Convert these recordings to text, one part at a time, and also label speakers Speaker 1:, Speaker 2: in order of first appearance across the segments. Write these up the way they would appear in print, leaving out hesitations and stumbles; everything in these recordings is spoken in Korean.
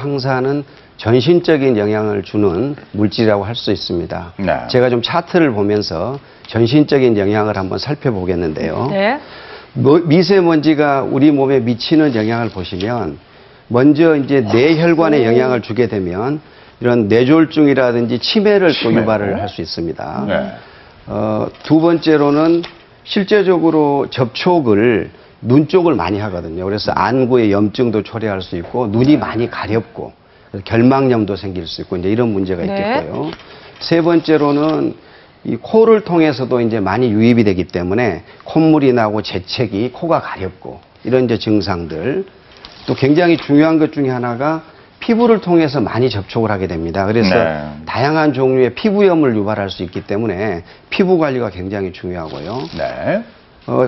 Speaker 1: 황사는 전신적인 영향을 주는 물질이라고 할 수 있습니다.
Speaker 2: 네.
Speaker 1: 제가 좀 차트를 보면서 전신적인 영향을 한번 살펴보겠는데요.
Speaker 3: 네.
Speaker 1: 미세먼지가 우리 몸에 미치는 영향을 보시면 먼저 이제 뇌혈관에 영향을 주게 되면 이런 뇌졸중이라든지 치매를 또 유발을 할 수 있습니다.
Speaker 2: 네.
Speaker 1: 두 번째로는 실제적으로 접촉을 눈 쪽을 많이 하거든요. 그래서 안구의 염증도 초래할 수 있고 눈이 많이 가렵고 결막염도 생길 수 있고 이제 이런 문제가 있겠고요.
Speaker 3: 네.
Speaker 1: 세 번째로는 이 코를 통해서도 이제 많이 유입이 되기 때문에 콧물이 나고 재채기, 코가 가렵고 이런 이제 증상들. 또 굉장히 중요한 것 중에 하나가 피부를 통해서 많이 접촉을 하게 됩니다. 그래서
Speaker 2: 네.
Speaker 1: 다양한 종류의 피부염을 유발할 수 있기 때문에 피부 관리가 굉장히 중요하고요.
Speaker 2: 네.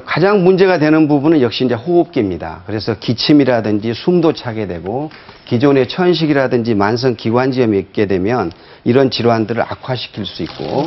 Speaker 1: 가장 문제가 되는 부분은 역시 이제 호흡기입니다. 그래서 기침이라든지 숨도 차게 되고 기존의 천식이라든지 만성 기관지염이 있게 되면 이런 질환들을 악화시킬 수 있고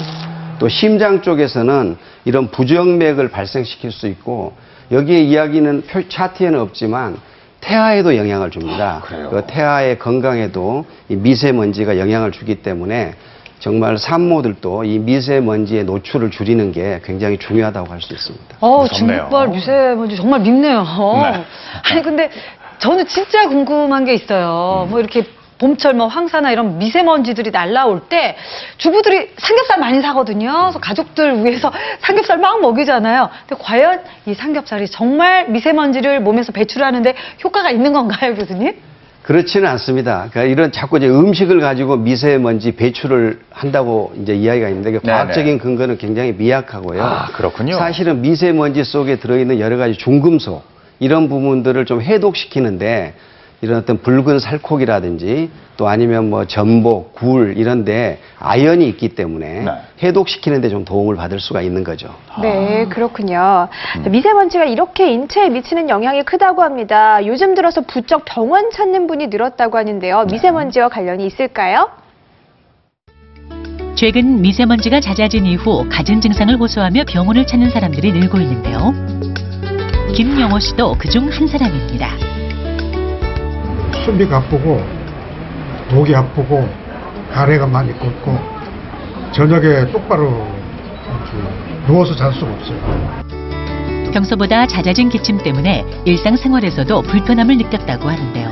Speaker 1: 또 심장 쪽에서는 이런 부정맥을 발생시킬 수 있고 여기에 이야기는 차트에는 없지만 태아에도 영향을 줍니다.
Speaker 2: 그래요?
Speaker 1: 그 태아의 건강에도 이 미세먼지가 영향을 주기 때문에 정말 산모들도 이 미세먼지의 노출을 줄이는 게 굉장히 중요하다고 할 수 있습니다.
Speaker 2: 무섭네요.
Speaker 3: 정말 미세먼지 정말 밉네요.
Speaker 2: 네.
Speaker 3: 아니 근데 저는 진짜 궁금한 게 있어요. 뭐 이렇게 봄철 뭐 황사나 이런 미세먼지들이 날라올 때 주부들이 삼겹살 많이 사거든요. 그래서 가족들 위해서 삼겹살 막 먹이잖아요. 근데 과연 이 삼겹살이 정말 미세먼지를 몸에서 배출하는데 효과가 있는 건가요, 교수님?
Speaker 1: 그렇지는 않습니다. 그러니까 이런 자꾸 이제 음식을 가지고 미세먼지 배출을 한다고 이제 이야기가 있는데 그 과학적인 근거는 굉장히 미약하고요.
Speaker 2: 아, 그렇군요.
Speaker 1: 사실은 미세먼지 속에 들어있는 여러 가지 중금속 이런 부분들을 좀 해독시키는데 이런 어떤 붉은 살코기라든지 또 아니면 뭐 전복, 굴 이런데 아연이 있기 때문에
Speaker 2: 네.
Speaker 1: 해독시키는데 좀 도움을 받을 수가 있는 거죠.
Speaker 4: 네, 그렇군요. 미세먼지가 이렇게 인체에 미치는 영향이 크다고 합니다. 요즘 들어서 부쩍 병원 찾는 분이 늘었다고 하는데요. 미세먼지와 관련이 있을까요?
Speaker 5: 최근 미세먼지가 잦아진 이후 갖은 증상을 호소하며 병원을 찾는 사람들이 늘고 있는데요. 김영호 씨도 그중 한 사람입니다.
Speaker 6: 숨이 가쁘고 목이 아프고 가래가 많이 걷고 저녁에 똑바로 누워서 잘 수가 없어요.
Speaker 5: 평소보다 잦아진 기침 때문에 일상생활에서도 불편함을 느꼈다고 하는데요.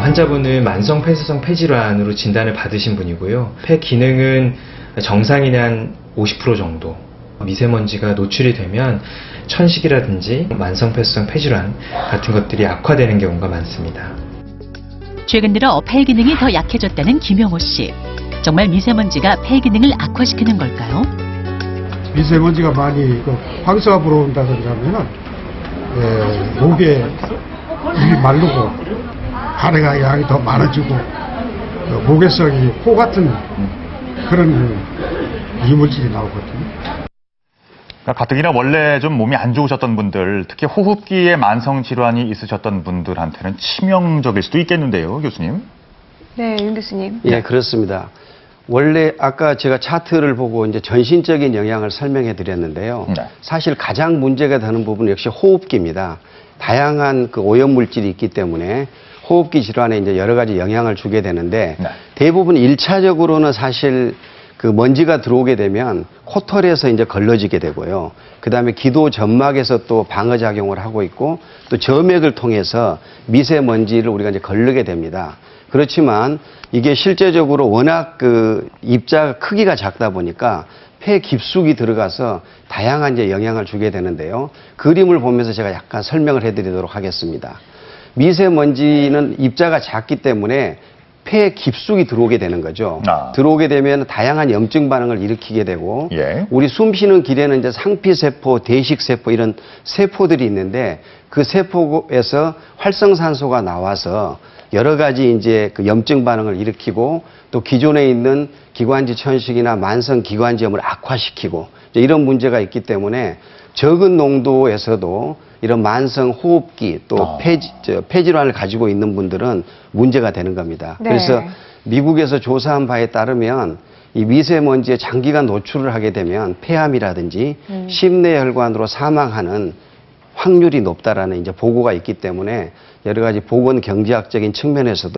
Speaker 7: 환자분은 만성 폐쇄성 폐질환으로 진단을 받으신 분이고요. 폐 기능은 정상인의 한 50% 정도. 미세먼지가 노출이 되면 천식이라든지 만성 폐쇄성 폐질환 같은 것들이 악화되는 경우가 많습니다.
Speaker 5: 최근 들어 폐 기능이 더 약해졌다는 김영호 씨. 정말 미세먼지가 폐 기능을 악화시키는 걸까요?
Speaker 6: 미세먼지가 많이 황사가 불어온다든지 하면은 목에 입이 마르고 가래가 양이 더 많아지고 목에서 이 호 같은 그런 이물질이 나오거든요.
Speaker 2: 가뜩이나 원래 좀 몸이 안 좋으셨던 분들, 특히 호흡기에 만성 질환이 있으셨던 분들한테는 치명적일 수도 있겠는데요, 교수님?
Speaker 4: 네, 윤 교수님.
Speaker 1: 예, 그렇습니다. 원래 아까 제가 차트를 보고 이제 전신적인 영향을 설명해 드렸는데요.
Speaker 2: 네.
Speaker 1: 사실 가장 문제가 되는 부분은 역시 호흡기입니다. 다양한 그 오염물질이 있기 때문에 호흡기 질환에 이제 여러 가지 영향을 주게 되는데
Speaker 2: 네.
Speaker 1: 대부분 1차적으로는 사실 그 먼지가 들어오게 되면 코털에서 이제 걸러지게 되고요. 그 다음에 기도 점막에서 또 방어작용을 하고 있고 또 점액을 통해서 미세먼지를 우리가 이제 걸르게 됩니다. 그렇지만 이게 실제적으로 워낙 그 입자 크기가 작다 보니까 폐 깊숙이 들어가서 다양한 이제 영향을 주게 되는데요. 그림을 보면서 제가 약간 설명을 해드리도록 하겠습니다. 미세먼지는 입자가 작기 때문에 폐에 깊숙이 들어오게 되는 거죠. 들어오게 되면 다양한 염증 반응을 일으키게 되고 우리 숨 쉬는 길에는 이제 상피세포, 대식세포 이런 세포들이 있는데 그 세포에서 활성산소가 나와서 여러 가지 이제 그 염증 반응을 일으키고 또 기존에 있는 기관지 천식이나 만성 기관지염을 악화시키고 이런 문제가 있기 때문에 적은 농도에서도 이런 만성 호흡기 또 폐질환을 가지고 있는 분들은 문제가 되는 겁니다.
Speaker 4: 네.
Speaker 1: 그래서 미국에서 조사한 바에 따르면 이 미세먼지에 장기간 노출을 하게 되면 폐암이라든지 심내혈관으로 사망하는 확률이 높다라는 이제 보고가 있기 때문에 여러 가지 보건 경제학적인 측면에서도